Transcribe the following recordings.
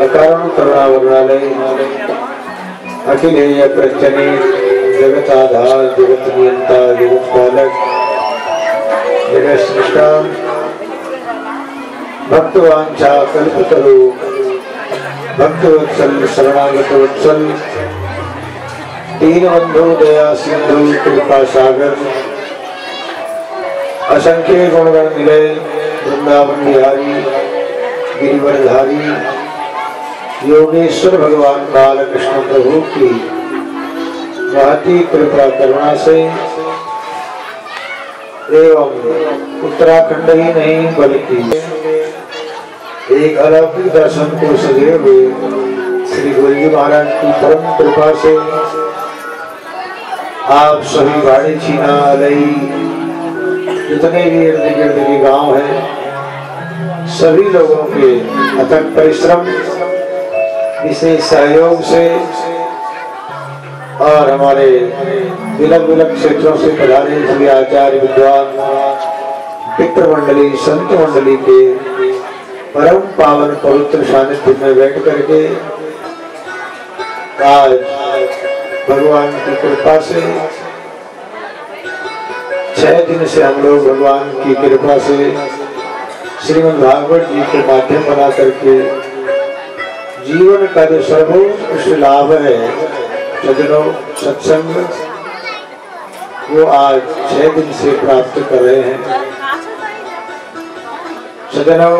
अकारण करुणावरणालय अखिलेय प्रचने जगत आधार जगत नियंता जगत पालक जगत सृष्टा भक्तवांछा कल्पतरु भक्तवत्सल शरणागत वत्सल दीनबंधु दया सिंधु कृपा सागर असंख्य गुणगण मिले वृंदावन बिहारी गिरिवरधारी योगेश्वर भगवान बालकृष्ण प्रभु की महती कृपा करुणा से एवं उत्तराखंड ही नहीं बल्कि एक अलौकिक दर्शन को सजे हुए श्री गुरु जी महाराज की परम कृपा से आप सभी गाड़ी छीना अलई जितने भी इर्द गिर्द के गांव हैं सभी लोगों के अथक परिश्रम विशेष सहयोग से और हमारे विलग विलग क्षेत्रों से पधारे सभी आचार्य विद्वान पितृ मंडली संत मंडली के परम पावन पवित्र सानिध्य में बैठ करके आज भगवान की कृपा से 6 दिन से हम लोग भगवान की कृपा से श्रीमद् भागवत जी के माध्यम बना करके जीवन का जो सर्वोत्कृष्ट लाभ है सज्जनों सत्संग वो आज 6 दिन से प्राप्त कर रहे हैं। सज्जनों,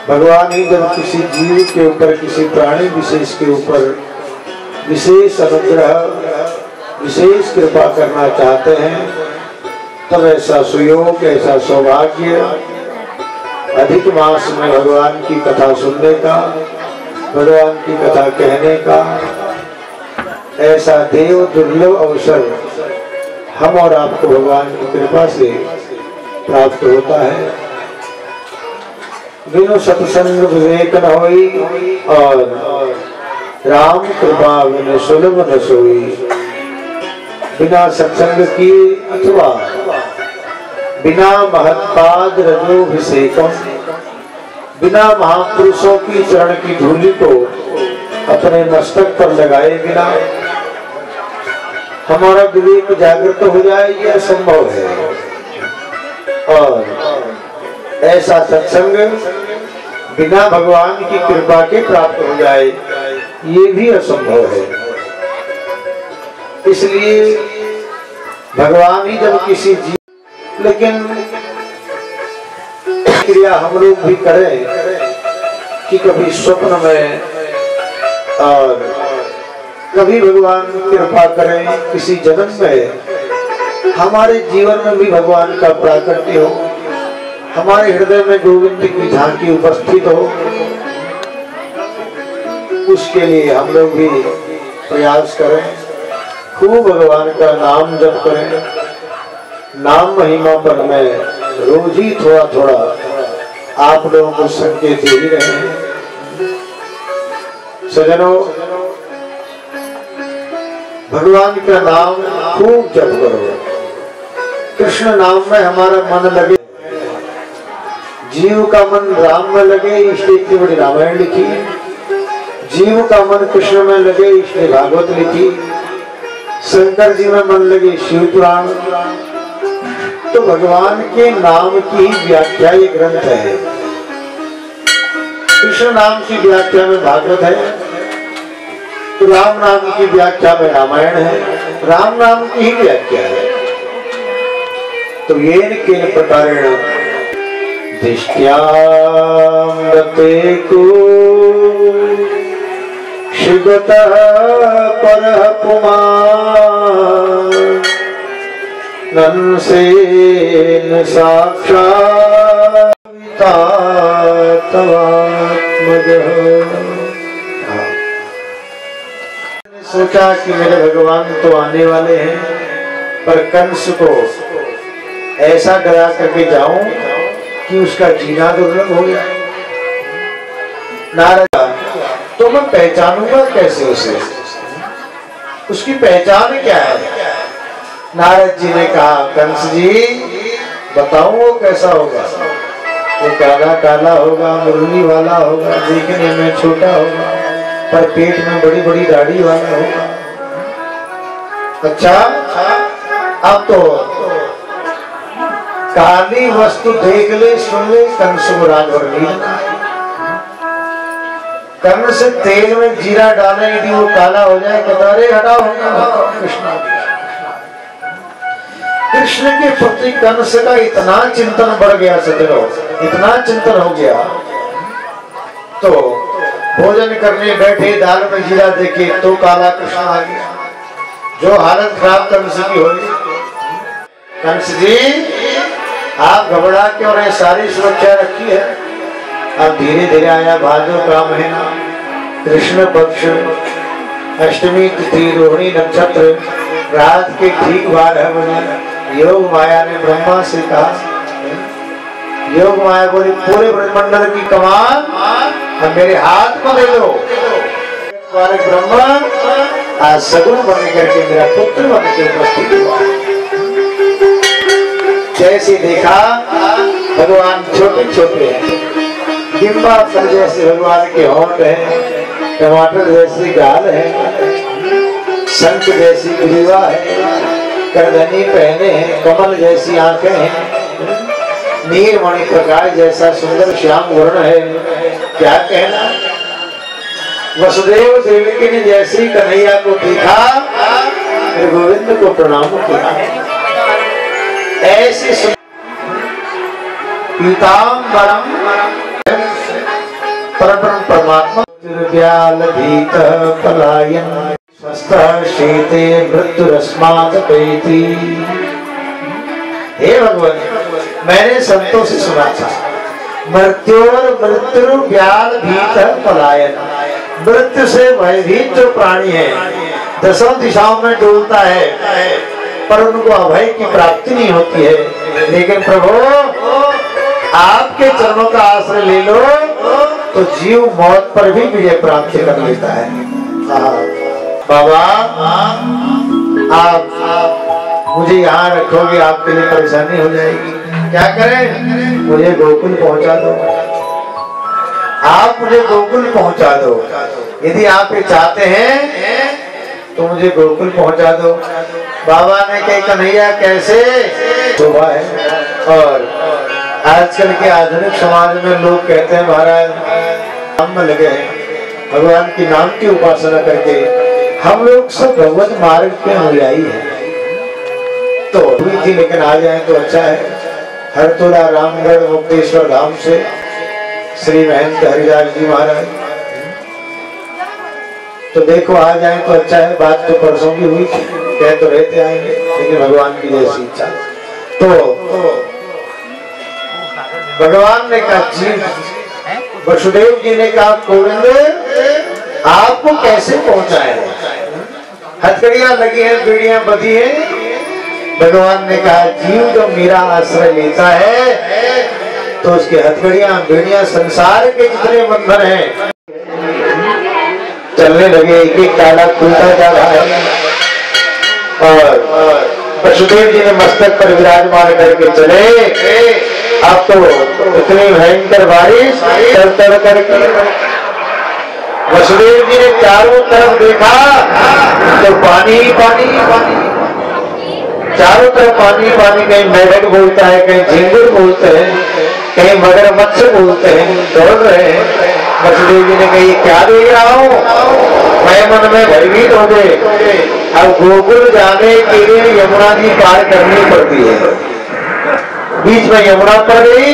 भगवान ही जब किसी जीव के ऊपर, किसी प्राणी विशेष के ऊपर विशेष अनुग्रह, विशेष कृपा करना चाहते हैं, तब ऐसा सुयोग, ऐसा सौभाग्य अधिक मास में भगवान की कथा सुनने का, भगवान की कथा कहने का ऐसा देव दुर्लभ अवसर हम और आपको भगवान की कृपा से प्राप्त होता है। बिनु सत्संग विवेक न होई, और राम कृपा बिनु सुलभ न सोई। बिना सत्संग की अथवा बिना महत्पाद रजोभिषेकम, बिना महापुरुषों की चरण की धूलि को अपने मस्तक पर लगाए बिना हमारा विवेक जागृत हो जाए, यह असंभव है। और ऐसा सत्संग बिना भगवान की कृपा के प्राप्त हो जाए, ये भी असंभव है। इसलिए भगवान ही जब किसी जीव, लेकिन क्रिया हम लोग भी करें कि कभी स्वप्न में और कभी भगवान कृपा करें किसी जन्म में हमारे जीवन में भी भगवान का प्राकट्य हो, हमारे हृदय में गोविंद की झांकी उपस्थित हो। उसके लिए हम लोग भी प्रयास करें, खूब भगवान का नाम जप करें। नाम महिमा पर मैं रोज ही थोड़ा थोड़ा आप लोगों को संकेत दे ही रहे हैं। सज्जनों, भगवान का नाम खूब जप करो। कृष्ण नाम में हमारा मन लगे, जीव का मन राम में लगे, इसलिए इतनी बड़ी रामायण लिखी। जीव का मन कृष्ण में लगे, इसलिए भागवत लिखी। शंकर जी में मन लगे, शिव पुराण। तो भगवान के नाम की व्याख्या ये ग्रंथ है। कृष्ण नाम की व्याख्या में भागवत है, तो राम नाम की व्याख्या में रामायण है, राम नाम की ही व्याख्या है। तो ये किन प्रकारेण दृष्ट्यामृते को शिवतः परः पुमान् नंसेन साक्षात् तवात्मजः। सोचा कि मेरे भगवान तो आने वाले हैं, पर कंस को ऐसा डरा करके जाऊं कि उसका जीना दुर्लभ हो गया। नारद, तो मैं पहचानूंगा कैसे उसे, उसकी पहचान क्या है? नारद जी ने कहा, कंस जी बताओ वो कैसा होगा। वो काला काला होगा, मुरली वाला होगा, देखने में छोटा होगा, पर पेट में बड़ी बड़ी दाढ़ी वाला होगा। अच्छा, अब तो काली वस्तु देख ले, सुन ले, कंस को राग भर लीजिए। कर्ण से तेल में जीरा डाले, यदि वो काला हो जाए, कतारे हटाओ। कृष्ण के प्रति कंस का इतना चिंतन बढ़ गया, सज्जनों, इतना चिंतन हो गया। तो भोजन करने बैठे, दाल में जीरा देखे तो काला कृष्ण आ गया। जो हालत खराब कंस की हुई। कंस जी, आप घबरा क्यों रहे? सारी सुरक्षा रखी है। अब धीरे धीरे आया भादो का महीना, कृष्ण पक्ष, अष्टमी तिथि, रोहिणी नक्षत्र, रात के ठीक 12 बजे। योग माया ने ब्रह्मा से कहा, योग माया बोली, पूरे ब्रह्मांड की कमान अब मेरे हाथ में ले लो। ब्रह्मा आज सगुन बन करके मेरा पुत्र बन के उपस्थित हुआ। जैसे देखा भगवान छोटे छोटे हैं, डिम्बा फल जैसे भगवान के होंठ हैं, टमाटर जैसी गाल है, शंख जैसी ग्रीवा है, करधनी पहने हैं, कमल जैसी आंखें हैं, नीलमणि प्रकाश जैसा सुंदर श्याम वर्ण है। क्या कहना, वसुदेव देवकी ने जैसी कन्हैया को देखा, फिर गोविंद को प्रणाम किया। ऐसे पीताम्बरम परब्रह्म परमात्मा व्यालभीत पलायन स्वस्थ शीते मृत्युरस्मात् पैति। हे भगवान, मैंने संतों से सुना था मृत्यु व्याल भीत पलायन, मृत्यु से भयभीत जो प्राणी है दसों दिशाओं में डोलता है पर उनको अभय की प्राप्ति नहीं होती है। लेकिन प्रभु आपके चरणों का आश्रय ले लो तो जीव मौत पर भी विजय प्राप्त कर लेता है। बाबा आप मुझे यहाँ रखोगे, आपके लिए परेशानी हो जाएगी। क्या करें? मुझे गोकुल पहुंचा दो, आप मुझे गोकुल पहुंचा दो। यदि आप ये चाहते हैं तो मुझे गोकुल पहुंचा दो। बाबा ने कहा कन्हैया कैसे? शोभा है। और आजकल के आधुनिक समाज में लोग कहते हैं महाराज हम में लगे हैं, भगवान की नाम की उपासना करके हम लोग सब भगवत मार्ग पे अनुयायी है। तो हुई थी, लेकिन आ जाए तो अच्छा है। हरतोला रामगढ़ मुक्तेश्वर धाम से श्री महंत हरिदास जी महाराज, तो देखो आ जाए तो अच्छा है। बात तो परसों की हुई थी, कह तो रहते आएंगे, लेकिन भगवान की जैसी इच्छा। तो भगवान ने कहा जी, वसुदेव जी ने कहा गोविंद आपको कैसे पहुंचाए? हथकड़ियां लगी हैं, बीड़ियां बधी हैं। भगवान ने कहा जीव जो मेरा आश्रय लेता है तो उसकी हथकड़ियां बीड़ियां संसार के जितने बंधन हैं चलने लगे, एक एक ताला खुलता जा रहा है। और वसुदेव जी ने मस्तक पर विराजमान करके चले। अब तो इतनी भयंकर बारिश तर करके वसुदेव जी ने चारों तरफ देखा तो पानी ही पानी ही पानी, चारों तरफ पानी पानी। कहीं मेढक बोलता है, कहीं झिंगुर बोलते हैं, कहीं मगरमच्छ बोलते हैं, दौड़ रहे हैं। वसुदेव जी ने कही क्या देख रहा हूँ? मैं मन में भयभीत हो गए। अब गोकुल जाने के लिए यमुना जी पार करनी पड़ती है। बीच में यमुना पड़ गई।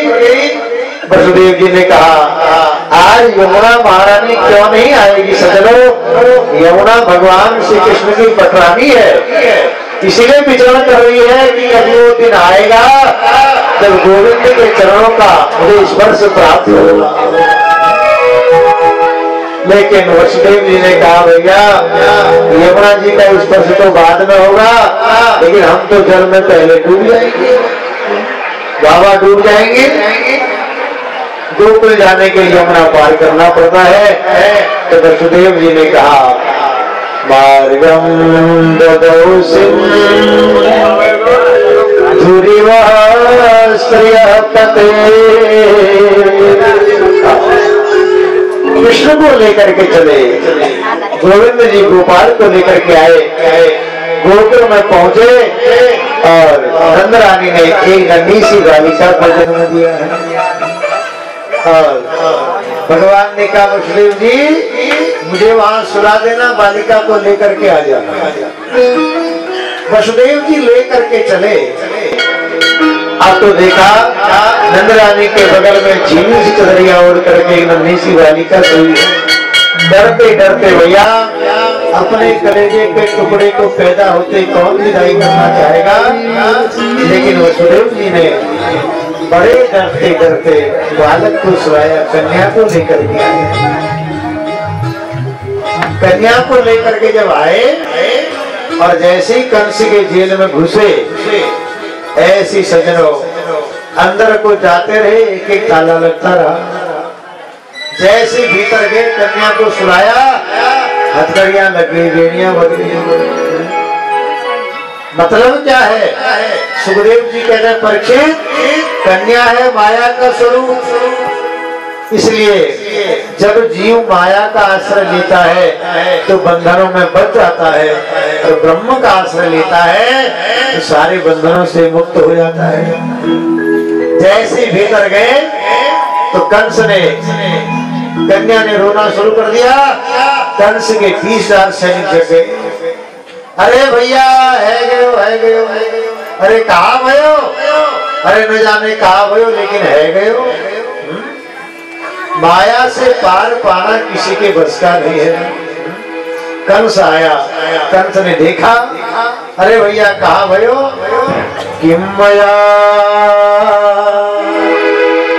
वसुदेव जी ने कहा आज यमुना महारानी क्यों नहीं आएगी? सजनो, यमुना भगवान श्री कृष्ण की पटरानी है, इसीलिए विचरण कर रही है कि कभी वो दिन आएगा जब गोविंद के चरणों का मुझे स्पर्श प्राप्त होगा। लेकिन वसुदेव जी ने कहा भैया यमुना जी का स्पर्श तो बाद में होगा, लेकिन हम तो जल में पहले डूब जाएंगे। बाबा डूब जाएंगे। गोकुल जाने के लिए यमुना पार करना पड़ता है। तो वसुदेव जी ने कहा मार्गम ददौ पते। कृष्ण को लेकर के चले, गोविंद जी गोपाल को लेकर के आए। गोकुल में पहुंचे और नंद रानी ने एक नन्ही सी बालिका को जन्म दिया है। और भगवान ने कहा वसुदेव जी मुझे वहां सुला देना, बालिका को लेकर के आ जाना। वसुदेव जी लेकर के चले। अब तो देखा नंद रानी के बगल में झीनी सी चदरिया ओढ़ करके नन्ही सी बालिका सोई। डरते डरते भैया अपने कलेजे के टुकड़े को पैदा होते कौन विदाई करना चाहेगा? लेकिन वसुदेव जी ने बड़े डरते डरते बालक को सुलाया, कन्या को लेकर के आए। कन्या को लेकर के जब आए और जैसे ही कंस के जेल में घुसे, ऐसी सजनों अंदर को जाते रहे, एक एक ताला लगता रहा। जैसे भीतर गए कन्या को सुलाया, हथकड़ियां लग गई, बेड़ियां बज गई। मतलब क्या है? सुखदेव जी कहते हैं परीक्षित कन्या है माया का स्वरूप। इसलिए जब जीव माया का आश्रय लेता है तो बंधनों में बच जाता है, और ब्रह्म का आश्रय लेता है तो सारे बंधनों से मुक्त हो जाता है। जैसे भीतर गए तो कंस ने, कन्या ने रोना शुरू कर दिया। कंस के 30,000 सैनिक जग गए। अरे भैया है गयो अरे कहा भयो, अरे न जाने कहा भयो लेकिन है गयो। माया से पार पाना किसी के बस का नहीं है। कंस आया, कंस ने देखा, अरे भैया कहा भयो, किमया।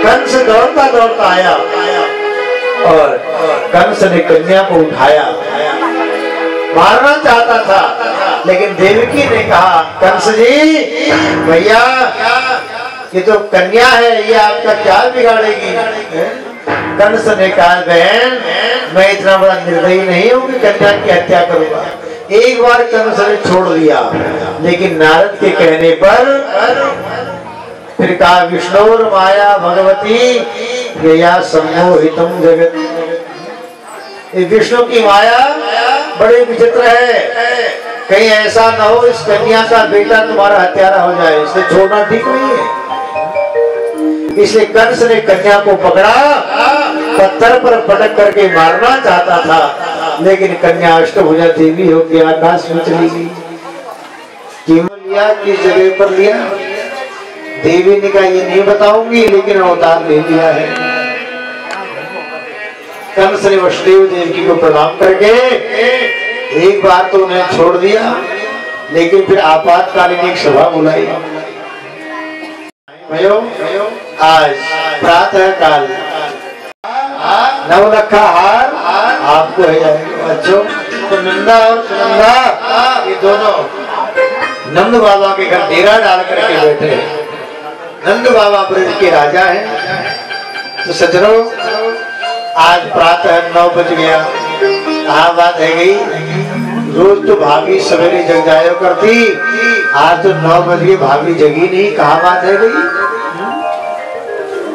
कंस दौड़ता दौड़ता आया और कंस ने कन्या को उठाया, मारना चाहता था, लेकिन देवकी ने कहा, कंस जी भैया ये तो कन्या है, ये आपका क्या बिगाड़ेगी। कंस ने कहा, बहन मैं इतना बड़ा निर्दयी नहीं हूं कि कन्या की हत्या करूंगा। एक बार कंस ने छोड़ दिया, लेकिन नारद के कहने पर फिर कहा, विष्णुर माया भगवती यया सम्मोहितम जगत। विष्णु की माया बड़ी विचित्र है, कहीं ऐसा न हो इस कन्या का बेटा तुम्हारा हत्यारा हो जाए, इसे छोड़ना ठीक नहीं है। इसलिए कंस ने कन्या को पकड़ा, पत्थर पर पटक करके मारना चाहता था, लेकिन कन्या अष्टभुजा देवी होकर आकाश में चली गई। लिया किस जगह पर लिया, देवी ने कहा ये नहीं बताऊंगी, लेकिन अवतार ले लिया है। कंस ने वसुदेव देवकी को प्रणाम करके एक बार तो उन्हें छोड़ दिया, लेकिन फिर आपातकालीन एक सभा बुलाई। भयो आज प्रातः काल नवलखा हार आपको है जाएगा। बच्चों तो नंदा और सुनंदा ये दोनों नंद बाबा के घर डेरा डाल करके बैठे हैं। नंद बाबा ब्रज के राजा हैं। तो सजनों आज प्रातः 9 बज गया, कहा बात है गई, रोज तो भाभी सवेरे जग जाया करती, आज तो 9 बजे भाभी जगी नहीं, कहा बात है गई।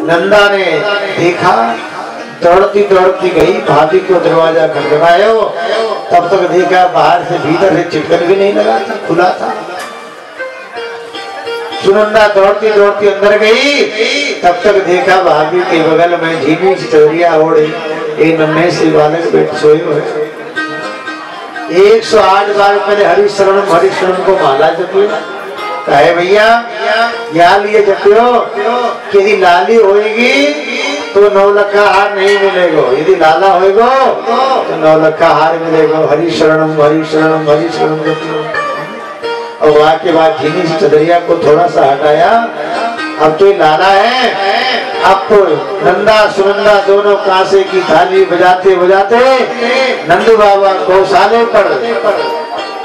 नंदा ने देखा, दौड़ती दौड़ती गई, भाभी को दरवाजा खटखटाया, तब तक देखा बाहर से भीतर से चिटकन भी नहीं लगा था, खुला था। सुनंदा दौड़ती दौड़ती अंदर गई, तब तक देखा भाभी के बगल में झीनी सी चौरिया ओढ़ी एक नन्हे से बालक बैठ सोए हुए। 108 बार मैंने हरिशरणम को माला जपी। कहे भैया यहाँ लिए जपियो, यदि लाली होएगी तो 9 लखा हार नहीं मिलेगा, यदि लाला होएगा तो 9 लखा हार मिलेगा। हरिशरणम हरिशरणम हरिशरणम जपियो। और वहां के बाद झीनी सी चदरिया को थोड़ा सा हटाया, अब तो लाला है। अब तो नंदा सुनंदा दोनों कांसे की थाली बजाते बजाते नंद बाबा गौशाले पर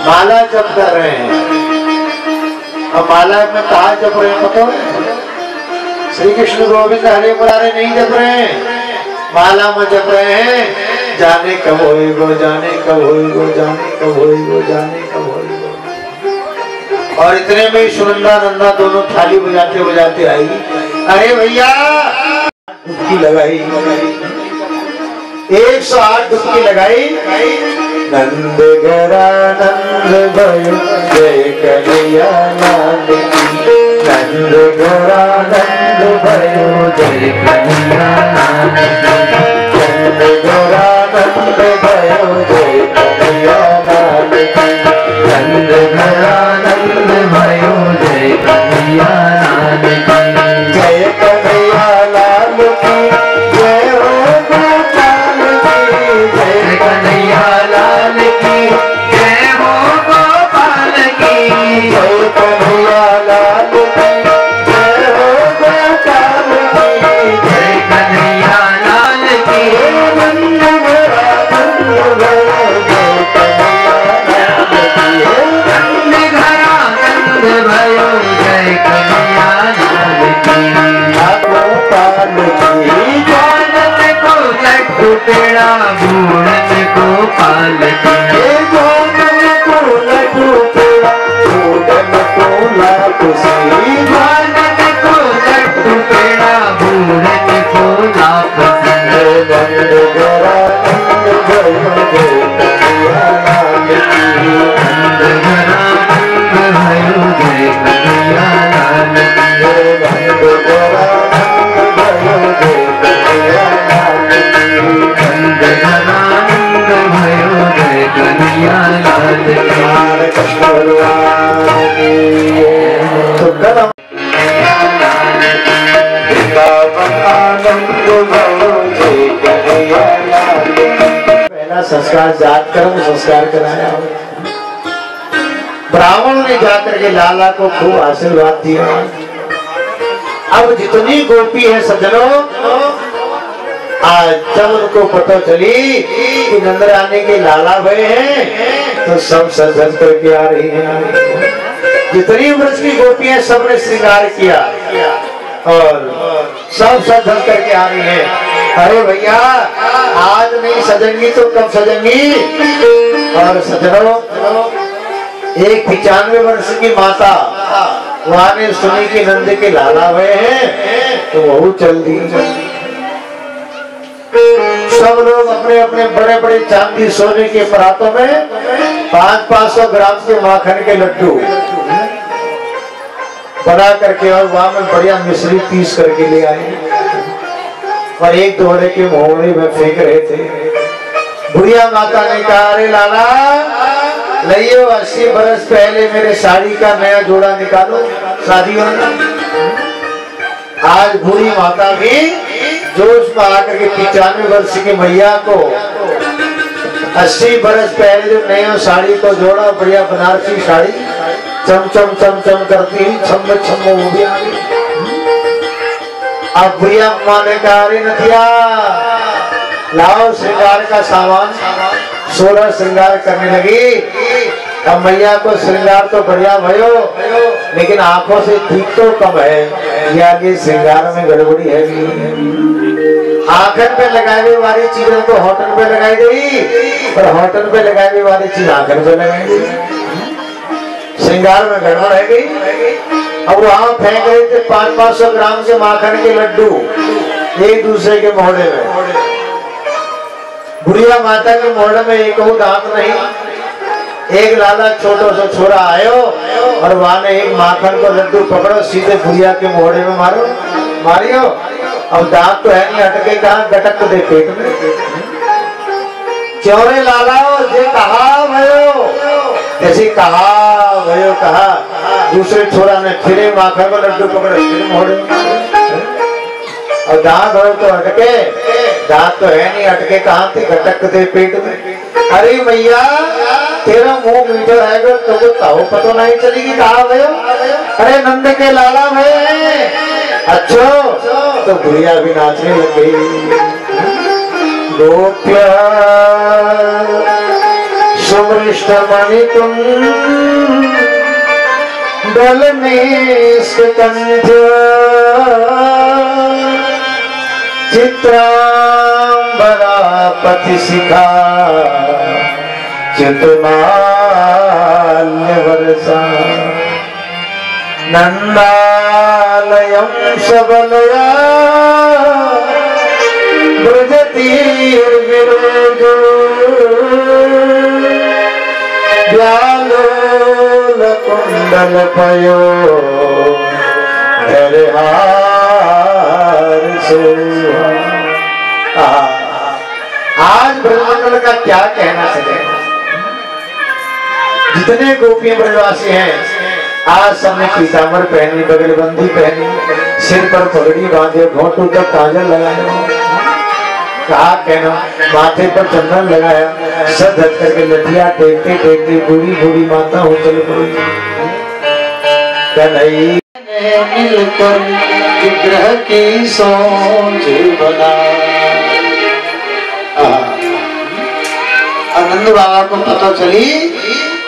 माला जप कर रहे हैं। अब माला में कहा जप रहे हैं पता है? श्री कृष्ण गोविंद हरे मुरारे नहीं जप रहे हैं, माला में जप रहे हैं, जाने कब होएगो, जाने कब होएगो, जाने कब होएगो, जाने कब होएगो। और इतने में सुनंदा नंदा दोनों थाली बजाते बजाते आई। अरे भैया डुबकी लगाई, 108 डुबकी लगाई। नंद घरा नंद भयो जय कन्हैया लाल की, नंद घरा नंद भयो जय कन्हैया लाल की, नंद घरा नंद भयो जय कन्हैया लाल की, नंद घरा नंद भयो जय कन्हैया लाल की, जय कन्हैया लाल की, जय हो गोपाल की, जय कन्हैया लाल की, जय हो गोपाल की, जय कन्हैया लाल की, जय हो गोपाल की, जय कन्हैया लाल की, नंद घरा नंद भयो जय कन्हैया लाल की, नंद घरा नंद भयो जय कन्हैया लाल की, गोपाल की, जानत को लड्डू पेड़ा भूरत गोपाल की, जानत को लड्डू पेड़ा भूरत को लाख सी, जानत को लड्डू पेड़ा भूरत को लाख सी, नंद घरा नंद भयो जय कन्हैया लाल की, नंद घरा नंद भयो जय कन्हैया लाल की, नंद घरा नंद भयो जय कन्हैया लाल की, नंद घरा नंद भयो जय कन्हैया तो कल पहला संस्कार जात कर्म संस्कार कराया। ब्राह्मण ने जाकर के लाला को खूब आशीर्वाद दिया। अब जितनी गोपी है सज्जनों, आज जब उनको पता चली कि नंदरानी के लाला भय हैं, तो सब सज करके आ रही हैं। जितनी ब्रज की गोपियां सबने श्रृंगार किया और सब सज करके आ रही हैं। अरे भैया आज नहीं सजेंगी तो कब सजेंगी? और सज्जनों, एक 95 वर्ष की माता वहां ने सुनी कि नंद के लाला हुए हैं, तो वह चल दी। सब लोग अपने अपने बड़े बड़े चांदी सोने के परातों में 500-500 ग्राम के माखन के लड्डू बना करके और वहां में बढ़िया मिश्री पीस करके ले आए और एक दोहरे के मोहरे में फेंक रहे थे। बुढ़िया माता ने कहा, अरे लाला लियो 80 बरस पहले मेरे साड़ी का नया जोड़ा निकालो शादी वाला। आज बूढ़ी माता भी जोश में आकर के 95 वर्ष की मैया को 80 बरस पहले जो नया साड़ी को जोड़ा, बढ़िया बनारसी साड़ी चमचम चमचम करती हुई छम छम वो भी आ गई। अब बुढ़िया अम्मा ने कहा, अरे नथिया लाओ श्रृंगार का सामान। 16 श्रृंगार करने लगी। अब मैया को श्रृंगार तो बढ़िया भयो, लेकिन आंखों से ठीक तो कम है। ये आगे श्रृंगार में गड़बड़ी है। आंखन पे लगाने वाली चीजें तो होटल पे लगाई गई और होटल पे लगाने वाली चीज आंखन पे लगाई गई। श्रृंगार में गड़बड़ है गई। अब वहां फेंक रहे थे 500-500 ग्राम के माखन के लड्डू एक दूसरे के मोहड़े में। बुढ़िया माता के मोहड़े में एक दांत नहीं। एक लाला छोटो सा छोरा आयो और वहां ने एक माखन को लड्डू पकड़ो, सीधे बुढ़िया के मोहड़े में मारो मारियो। अब दांत तो है नहीं, हटके कहा गटक दे पेट में। क्यों रे लाला जे कहा भयो, जैसे कहा भयो कहा। दूसरे छोरा ने फिर माखन को लड्डू पकड़ो, फिर मोहड़े में। और दांत हो तो हटके, दांत तो है नहीं, हटके कहाँ थे गटक दे पेट में। अरे भैया तेरा मुंह मीठा है तो ताऊ पता नहीं चलेगी कहा भयो। अरे नंद के लाला भय। अच्छा तो बुढ़िया भी नाचने लग गई। गोप्या सुमृष्ट मणि तुम दलने चित्रांबरा पति शिखा चितमाल्य वर्षा नंदालयं सबलया ब्रजतीर्विरोधो व्यालोल कुंडलपयो आज ब्रह्मंडल का क्या कहना सकेगा। जितने गोपी ब्रजवासी हैं आज सबने पीताम्बर पहनी, बगलबंदी पहनी, सिर पर पगड़ी बांधे, घोंटू तक काजल लगाया, कहा कहना माथे पर चंदन लगाया, सर धक करके लठिया टेकते टेकते बूढ़ी बूढ़ी माता हो चल पड़ी। कन्हैया मिलकर विग्रह की सोच बना। नंद बाबा को पता चली,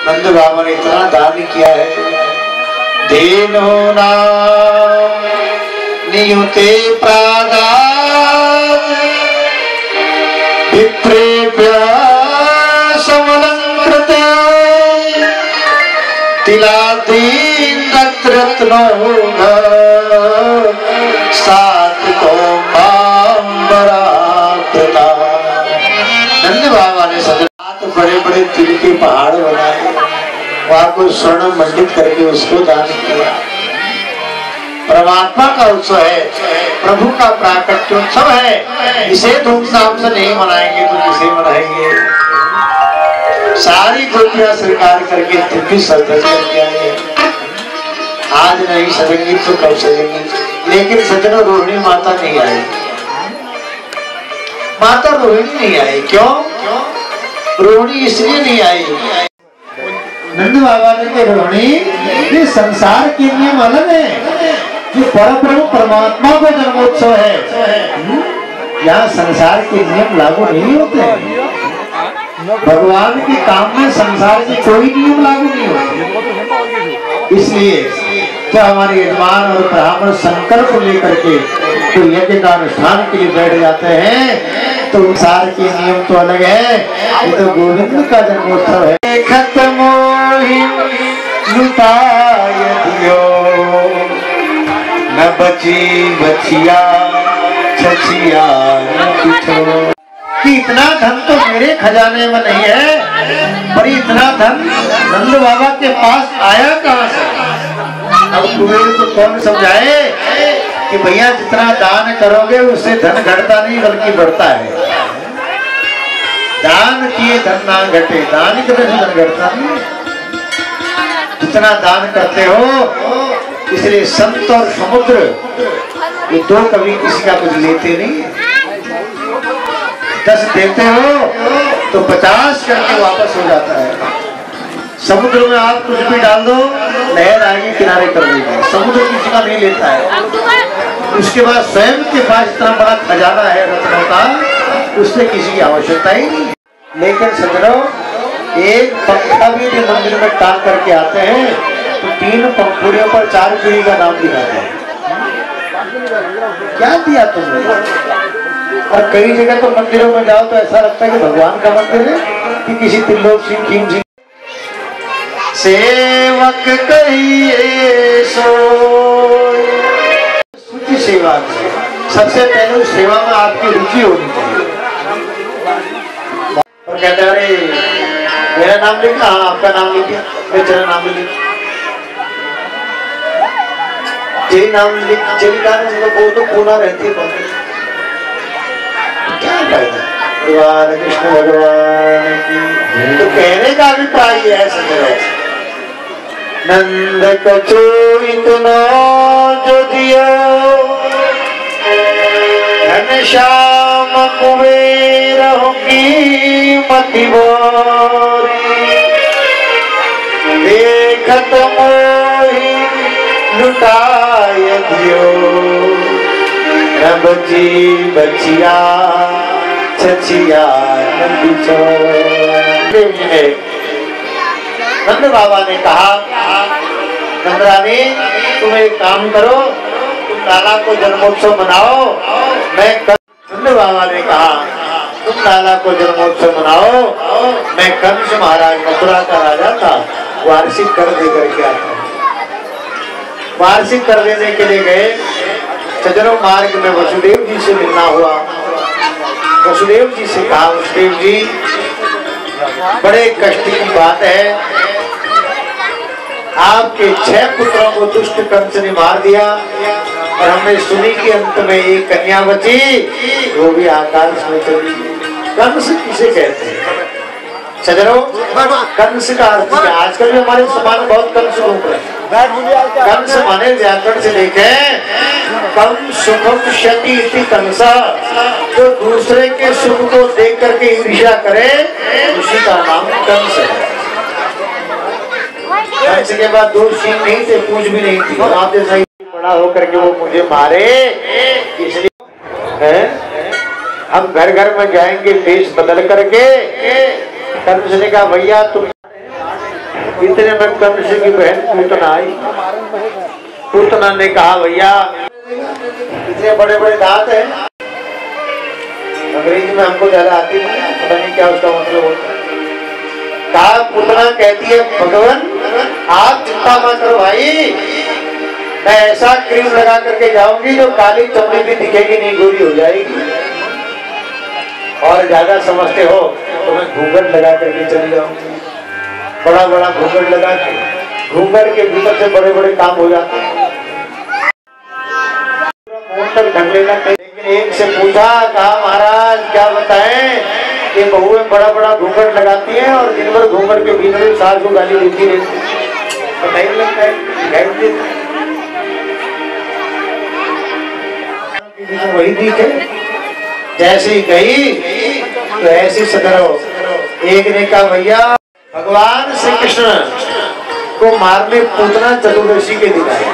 नंद बाबा ने इतना दान किया है। देनो नाम नियुते प्रादान विप्रेभ्य समलंकृते तिलादीन रत्नों सात को नंद बाबा ने सजनात बड़े बड़े तिल के पहाड़ बनाए, वहां को स्वर्ण मंडित करके उसको दान किया। परमात्मा का उत्सव है, प्रभु का प्राकट्योत्सव है। इसे धूमधाम से नहीं मनाएंगे तो किसे मनाएंगे। सारे सारी गोपियां स्वीकार करके दिव्य सर्जन करके आए हैं। आज नहीं सजेंगी तो कब सजेंगी। लेकिन सज्जनों रोहिणी माता नहीं आई। माता रोहिणी नहीं आई। क्यों? रोहिणी इसलिए नहीं आई, नंद बाबा ने कहा रोहिणी ये संसार के नियम अलग है, ये परब्रह्म परमात्मा का जन्मोत्सव है। यहाँ संसार के नियम लागू नहीं होते हैं। भगवान के काम में संसार के कोई नियम लागू नहीं होते। इसलिए जब हमारे यजमान और ब्राह्मण संकल्प लेकर के तो यज्ञ का अनुष्ठान के लिए बैठ जाते हैं तो संसार के नियम तो अलग है। ये तो गोविंद का जन्मोत्सव है। खत्म न बची बचिया छचिया कि इतना धन तो मेरे खजाने में नहीं है, पर इतना धन नंद बाबा के पास आया कहाँ से? अब कुबेर को कौन समझाए कि भैया जितना दान करोगे उससे धन घटता नहीं बल्कि बढ़ता है। दान किए धन ना घटे, दान करने से धन घटता नहीं। जितना दान करते हो, इसलिए संत और समुद्र ये दो कभी किसी का कुछ लेते नहीं। 10 देते हो तो 50 करके वापस हो जाता है। समुद्र में आप कुछ भी डाल दो, लहर आगे किनारे कर देगी। समुद्र किसी का नहीं लेता है। उसके बाद स्वयं के पास इतना बड़ा खजाना है रत्नों का, उससे किसी की आवश्यकता ही नहीं। लेकिन सज्जनों, एक पंखा भी जो मंदिर में टांग करके आते हैं तो 3 पंखुड़ियों पर 4 पीढ़ी का नाम दिखाते हैं। क्या दिया तुमने? और कई जगह तो मंदिरों में जाओ तो ऐसा लगता है कि भगवान का मंदिर है कि किसी त्रिलोक सिंह भीम जी। सेवक कहिए सो शुचि सेवा। सबसे पहले उस सेवा में आपकी रुचि होनी चाहिए। और कहते हैं अरे मेरा नाम लिखा, हाँ आपका नाम लिखिए, मैं तेरा नाम लिख तेरी नाम लिख चलिका वो तो पूना रहती है। क्या फायदा? भगवान कृष्ण भगवान की तो कहने का अभिप्राय है सच। नंद कचो इतना जो दिया घनश्याम कुबेर की मति देखत मोहि लुटाय दियो न बची बचिया छचिया नंद बाबा ने कहा नंद रानी तुम एक काम करो, तुम लाला को जन्मोत्सव मनाओ। नंद बाबा ने कहा तुम लाला को जन्मोत्सव मनाओ, मैं कंस महाराज मथुरा का राजा था, वार्षिक कर दे करके आता। वार्षिक कर देने के लिए गए। सज्जनों, मार्ग में वसुदेव जी से मिलना हुआ। वसुदेव जी से कहा वसुदेव जी बड़े कष्ट की बात है, आपके 6 पुत्रों को दुष्ट कंस ने मार दिया और हमने सुनी कि अंत में एक कन्या बची, वो भी आकाश में चली। कंस किसे कहते हैं सज्जनों? कंस का अर्थ है आजकल भी हमारे समाज बहुत कंस घूम रहे हैं। कंस माने व्याकरण से देखे कम सुखम क्षति इति कंसा, जो दूसरे के सुख को देख करके ईर्ष्या करे उसी का नाम कंस है। कंस के बाद 2 सींग नहीं थे, पूंछ भी नहीं थी। आप जैसा ही बड़ा होकर के वो मुझे मारे, इसलिए हम घर घर में जाएंगे वेश बदल करके। कंस ने कहा भैया तुम इतने में कंस की बहन पूतना आई। पूतना ने कहा भैया इतने बड़े बड़े दांत हैं, अंग्रेजी में हमको ज्यादा आती नहीं, पता नहीं क्या उसका मतलब होता है। कहा पूतना कहती है भगवान आप चिंता मत करो भाई, मैं ऐसा क्रीम लगा करके जाऊंगी जो काली चमड़ी भी दिखेगी नहीं, गोरी हो जाएगी। और ज्यादा समझते हो तो मैं घूंघट लगा करके चली जाऊंगी। बड़ा बड़ा घूंघट लगा के, घूंघट के भीतर से बड़े बड़े काम हो जाते हैं। लेकिन एक से पूछा, कहा महाराज क्या बताएं? ये बहुएं बड़ा बड़ा घूंघट लगाती हैं और दिन भर घूंघट के बीच में सास को गाली देती रहती है। तो टाइम लगता है, वही दिखे जैसे ही कही तो ऐसी सदरो। एक ने कहा भैया भगवान श्री कृष्ण को मारने पूतना चतुर्दशी के दिन आए,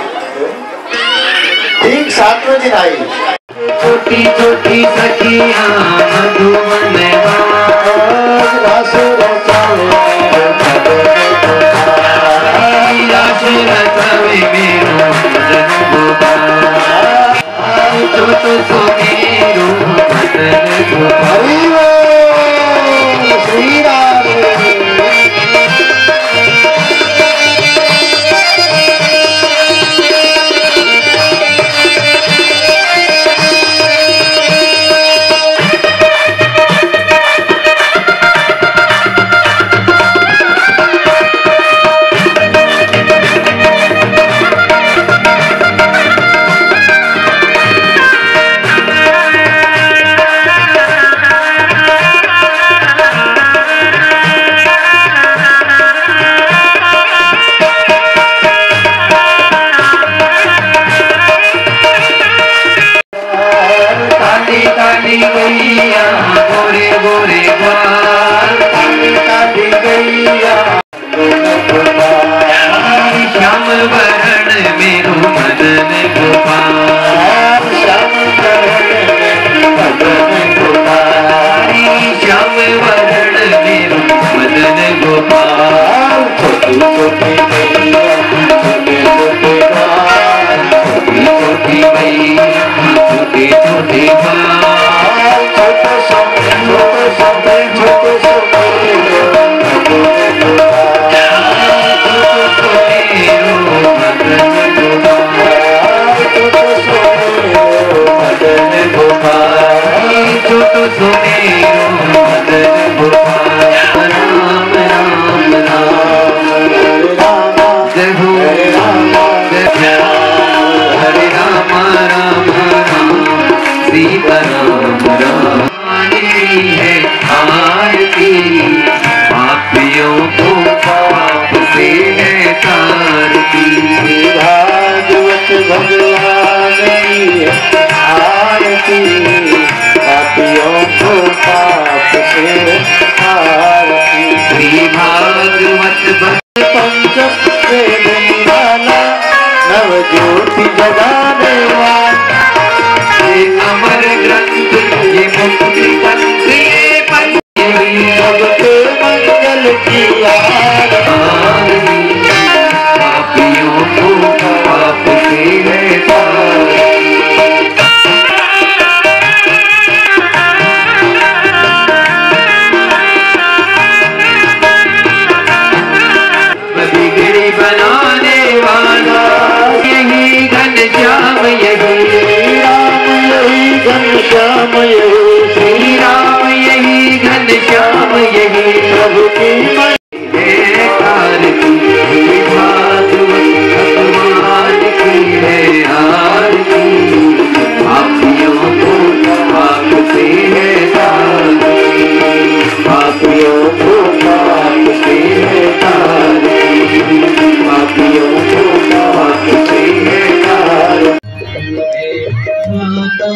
ठीक 7वें दिन आई। छोटी छोटी सखियां मधुवन रस रचावे मेरो तो मेरो श्री राम। गोरे गोरे श्याम वरण मेरो मदन गोपाल, श्याम वरण मेरो मदन गोपाल। छोटी छोटी छोटी छोटी पापियों को पाप से है तारती, भागवत भगवान की आरती। पापियों को पाप से आरती, श्री भागवत पंचम वेद निराला नव ज्योति जगाने वाला। अमर ग्रंथ ये मुक्ति ग्रंथ ये भगते मंगल की आरती। पापियों को पाप से है बिगड़ी बनाने वाला यही घनश्याम, यही राम, यही घनश्याम, यही श्री राम, यही घनश्याम, यही प्रभु की भगवान की है आरती। पापियों को पाप से है तारती, पापियों को पाप से है तारती, पापियों को पाप से है तारती। माता